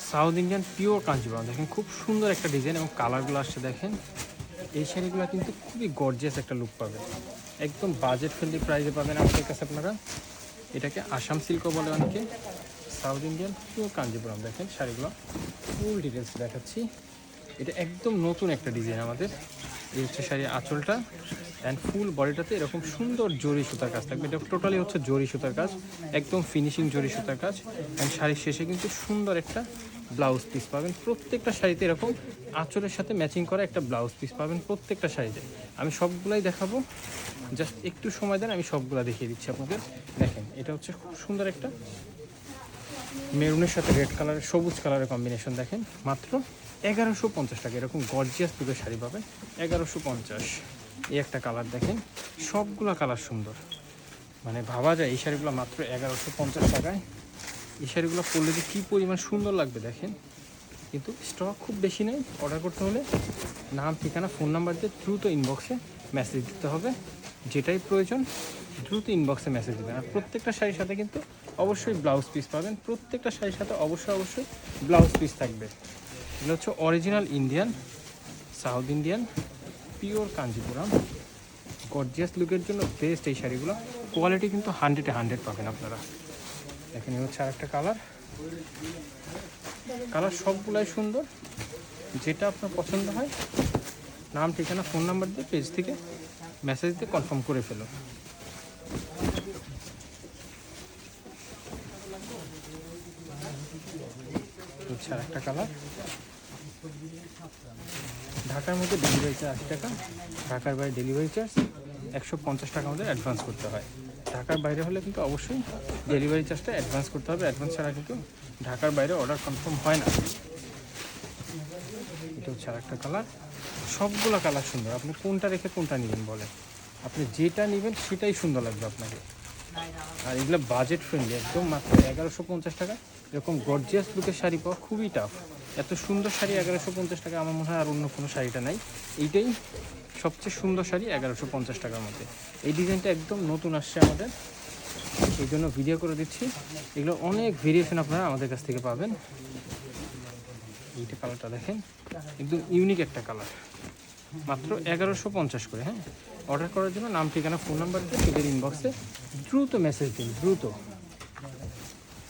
South Indian pure Kanjivaram দেখেন, খুব সুন্দর একটা ডিজাইন এবং কালারগুলো আসছে দেখেন। এই শাড়িগুলো কিন্তু খুবই গর্জিয়াস একটা লুক পাবে, একদম বাজেট ফ্রেন্ডলি প্রাইসে পাবেন আমাদের কাছে আপনারা। এটাকে আসাম সিল্কও বলে অনেকে। সাউথ ইন্ডিয়ান পিওর কাঞ্জিপুরম দেখেন শাড়িগুলো, ফুল ডিটেলস দেখাচ্ছি। এটা একদম নতুন একটা ডিজাইন আমাদের। এই হচ্ছে শাড়ির আঁচলটা অ্যান্ড ফুল বডিটাতে এরকম সুন্দর জরি সুতার কাজ থাকবে। এটা টোটালি হচ্ছে জরি সুতার কাজ, একদম ফিনিশিং জরি সুতার কাজ। অ্যান্ড শাড়ির শেষে কিন্তু সুন্দর একটা ব্লাউজ পিস পাবেন। প্রত্যেকটা শাড়িতে এরকম আঁচলের সাথে ম্যাচিং করা একটা ব্লাউজ পিস পাবেন প্রত্যেকটা শাড়িতে। আমি সবগুলাই দেখাবো, জাস্ট একটু সময় দেন, আমি সবগুলা দেখিয়ে দিচ্ছি আপনাদের। দেখেন এটা হচ্ছে খুব সুন্দর একটা মেরুনের সাথে রেড কালারের, সবুজ কালারের কম্বিনেশন। দেখেন মাত্র 1150 টাকা এরকম গর্জিয়াস দুটো শাড়ি পাবেন 1150। এই একটা কালার দেখেন, সবগুলো কালার সুন্দর, মানে ভাবা যায় এই শাড়িগুলো মাত্র 1150 টাকায়। এই শাড়িগুলো পরলে যে কী পরিমাণ সুন্দর লাগবে দেখেন। কিন্তু স্টক খুব বেশি নেই, অর্ডার করতে হলে নাম, ঠিকানা, ফোন নাম্বার দিয়ে দ্রুত ইনবক্সে মেসেজ দিতে হবে। যেটাই প্রয়োজন দ্রুত ইনবক্সে মেসেজ দেবেন। আর প্রত্যেকটা শাড়ির সাথে কিন্তু অবশ্যই ব্লাউজ পিস পাবেন, প্রত্যেকটা শাড়ির সাথে অবশ্যই ব্লাউজ পিস থাকবে। এগুলো হচ্ছে original Indian, south Indian pure Kanchipuram. Gorgeous লুকের জন্য বেস্ট এই শাড়িগুলো, কোয়ালিটি কিন্তু 100-এ 100 পাবেন আপনারা। এখানে হচ্ছে আরেকটা কালার, কালার সবগুলাই সুন্দর। যেটা আপনার পছন্দ হয় নাম, ঠিকানা, ফোন নাম্বার দিয়ে পেজ থেকে মেসেজ দিয়ে কনফার্ম করে ফেলুন। হচ্ছে আরেকটা কালার, ঢাকার মধ্যে ডেলিভারি চার্জ 80 টাকা, ঢাকার বাইরে ডেলিভারি চার্জ 150 টাকা আমাদের অ্যাডভান্স করতে হয়। ঢাকার বাইরে হলে কিন্তু অবশ্যই ডেলিভারি চার্জটা অ্যাডভান্স করতে হবে, অ্যাডভান্স ছাড়া কিন্তু ঢাকার বাইরে অর্ডার কনফার্ম হয় না। এটা হচ্ছে আরেকটা কালার, সবগুলো কালার সুন্দর। আপনি কোনটা রেখে কোনটা নেবেন বলেন, আপনি যেটা নেবেন সেটাই সুন্দর লাগবে আপনাকে। আর এগুলো বাজেট ফ্রেন্ডলি একদম, মাত্র 1150 টাকা। এরকম গর্জিয়াস লুকের শাড়ি পাওয়া খুবই টাফ। এত সুন্দর শাড়ি 1150 টাকা আমার মনে হয় আর অন্য কোনো শাড়িটা নাই। এইটাই সবচেয়ে সুন্দর শাড়ি 1150 টাকার মধ্যে। এই ডিজাইনটা একদম নতুন আসছে আমাদের, এই জন্য ভিডিও করে দিচ্ছি। এগুলো অনেক ভেরিয়েশন আপনারা আমাদের কাছ থেকে পাবেন। এইটা কালারটা দেখেন, একদম ইউনিক একটা কালার, মাত্র 1150 করে। হ্যাঁ, অর্ডার করার জন্য নাম, ঠিকানা, ফোন নাম্বার দিয়ে পেজের ইনবক্সে দ্রুত মেসেজ দিন, দ্রুত।